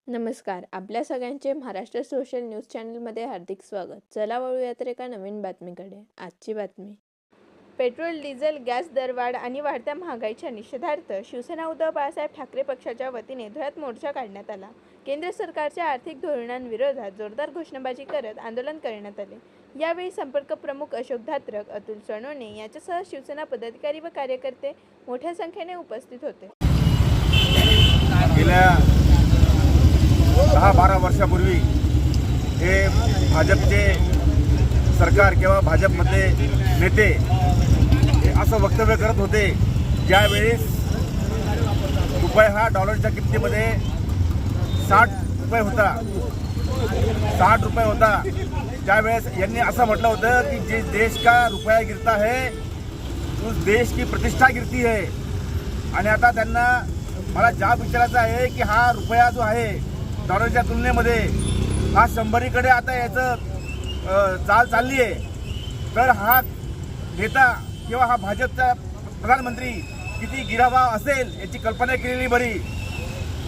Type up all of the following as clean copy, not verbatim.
नमस्कार. आपल्या सगळ्यांचे महाराष्ट्र सोशल न्यूज चॅनलमध्ये हार्दिक स्वागत. चला वळूया तर एका नवीन बातमीकडे. आजची बातमी. पेट्रोल, डिझेल, गॅस दरवाढ आणि वाढत्या महागाईच्या निषेधार्थ शिवसेना उद्धव बाळासाहेब ठाकरे पक्षाच्या वतीने धुळ्यात मोर्चा काढण्यात आला. केंद्र सरकारच्या आर्थिक धोरणांविरोधात जोरदार घोषणाबाजी करत आंदोलन करण्यात आले. यावेळी संपर्क प्रमुख अशोक धात्रक, अतुल सोनवणे यांच्यासह शिवसेना पदाधिकारी व कार्यकर्ते मोठ्या संख्येने उपस्थित होते. गेल्या 10-12 वर्षापूर्वी हे भाजपचे सरकार किंवा भाजपमधले नेते हे असं वक्तव्य करत होते, ज्यावेळेस रुपये हा डॉलरच्या किमतीमध्ये 60 रुपये होता. 60 रुपये होता त्यावेळेस यांनी असं म्हटलं होतं की जे देश का रुपया गिरता है उस देश की प्रतिष्ठा गिरती है. आणि आता त्यांना मला जाब विचारायचा आहे की हा रुपया जो आहे डॉलरच्या तुलनेमध्ये हा 100कडे आता याचं चाल चालली आहे. तर हा नेता किंवा हा भाजपचा प्रधानमंत्री किती गिरावा असेल याची कल्पना केलेली बरी.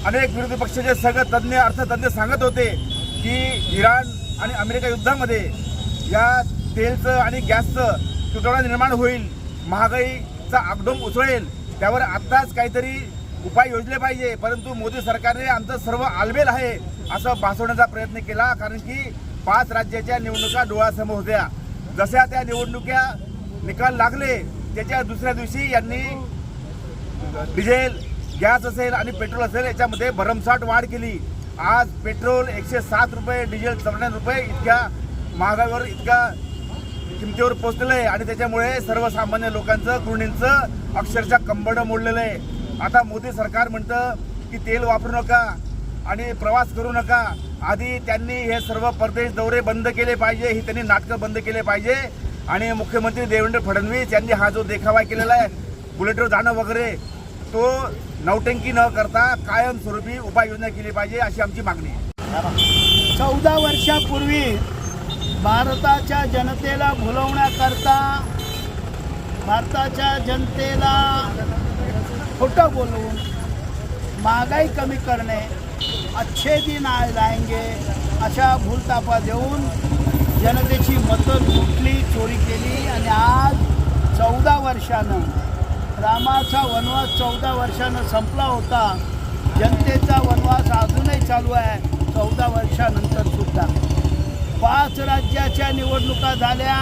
अनेक विरोधी पक्षाचे सगळे तज्ज्ञ अर्थतज्ज्ञ सांगत होते की इराण आणि अमेरिका युद्धामध्ये या तेलचं आणि गॅसचं तुटवडा निर्माण होईल, महागाईचा आगडोंब उसळेल, त्यावर आत्ताच काहीतरी उपाय योजले पाहिजे. परंतु मोदी सरकारने आमचं सर्व आलबेल आहे असं भासवण्याचा प्रयत्न केला. कारण की 5 राज्याच्या निवडणुका डोळ्यासमोर होत्या. जशा त्या निवडणुका निकाल लागले त्याच्या दुसऱ्या दिवशी यांनी डिझेल, गॅस असेल आणि पेट्रोल असेल याच्यामध्ये भरमसाठ वाढ केली. आज पेट्रोल 107 रुपये, डिझेल 94 रुपये इतक्या महागाईवर इतका किमतीवर पोहोचलेलं आहे. आणि त्याच्यामुळे सर्वसामान्य लोकांचं, गृहिणींचं अक्षरशः कंबरडं मोडलेलं आहे. आता मोदी सरकार म्हणतं की तेल वापरू नका आणि प्रवास करू नका. आधी त्यांनी हे सर्व परदेश दौरे बंद केले पाहिजे, ही त्यांनी नाटकं बंद केले पाहिजे. आणि मुख्यमंत्री देवेंद्र फडणवीस यांनी हा जो देखावा केलेला आहे बुलेटवर जाणं वगैरे, तो नौटंकी न करता कायमस्वरूपी उपाययोजना केली पाहिजे अशी आमची मागणी आहे. 14 वर्षापूर्वी भारताच्या जनतेला भुलवण्याकरता, भारताच्या जनतेला खोटं बोलून महागाई कमी करणे, अच्छे दिन लाएंगे अशा भूलतापा देऊन जनतेची मतं लुटली, चोरी केली. आणि आज 14 वर्षानं रामाचा वनवास 14 वर्षानं संपला होता. जनतेचा वनवास अजूनही चालू आहे 14 वर्षानंतर सुद्धा. 5 राज्याच्या निवडणुका झाल्या,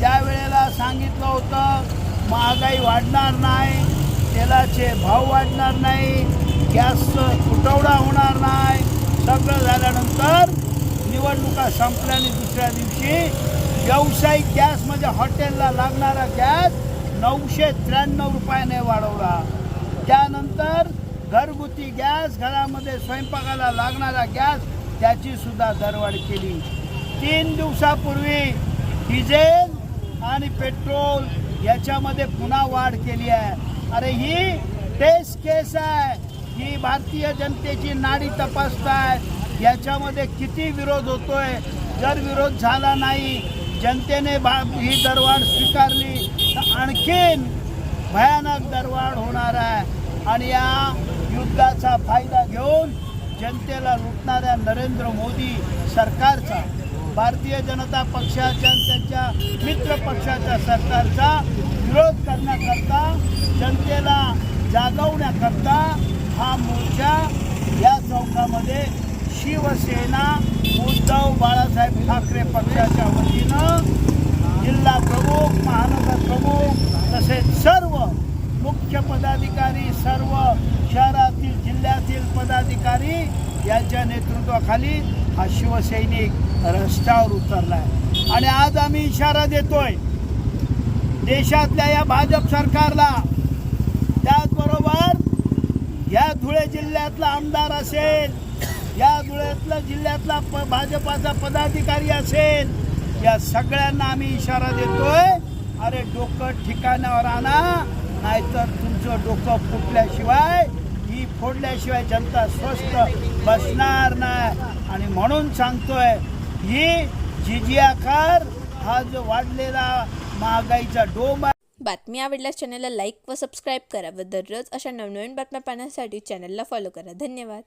त्यावेळेला सांगितलं होतं महागाई वाढणार नाही, तेलाचे भाव वाढणार नाही, गॅसचं तुटवडा होणार नाही. सगळं झाल्यानंतर निवडणुका संपल्याने दुसऱ्या दिवशी व्यावसायिक गॅस म्हणजे हॉटेलला लागणारा गॅस 993 रुपयाने वाढवला. त्यानंतर घरगुती गॅस, घरामध्ये स्वयंपाकाला लागणारा गॅस, त्याची सुद्धा दरवाढ केली. 3 दिवसापूर्वी डिझेल आणि पेट्रोल याच्यामध्ये पुन्हा वाढ केली आहे. अरे ही टेस्ट केस आहे, ही भारतीय जनतेची नाडी तपासतायत. याच्यामध्ये किती विरोध होतोय. जर विरोध झाला नाही, जनतेने ही दरवाढ स्वीकारली तर आणखीन भयानक दरवाढ होणार आहे. आणि या युद्धाचा फायदा घेऊन जनतेला लुटणाऱ्या नरेंद्र मोदी सरकारचा, भारतीय जनता पक्षाच्या त्यांच्या मित्र पक्षाच्या सरकारचा विरोध करण्याकरता, जनतेला जागवण्याकरता हा मोर्चा या चौकामध्ये शिवसेना उद्धव बाळासाहेब ठाकरे पक्षाच्या वतीनं जिल्हा प्रमुख, महानगर प्रमुख तसेच सर्व मुख्य पदाधिकारी, सर्व शहरातील जिल्ह्यातील पदाधिकारी यांच्या नेतृत्वाखाली हा शिवसैनिक रस्त्यावर उतरला आहे. आणि आज आम्ही इशारा देतोय देशातल्या या भाजप सरकारला. त्याचबरोबर या धुळे जिल्ह्यातला आमदार असेल, या धुळ्यातला जिल्ह्यातला भाजपाचा पदाधिकारी असेल, या सगळ्यांना आम्ही इशारा देतोय, अरे डोकं ठिकाणावर आणा, नाहीतर तुमचं डोकं फुटल्याशिवाय, ही फोडल्याशिवाय जनता स्वस्थ बसणार नाही. आणि म्हणून सांगतोय, ही जिजिया कर, हा जो वाढलेला महागाईचा डोंब आहे. बातमी आवडल्यास चॅनलला लाईक व सबस्क्राईब करा व दररोज अशा नवनवीन बातम्या पाहण्यासाठी चॅनलला फॉलो करा. धन्यवाद.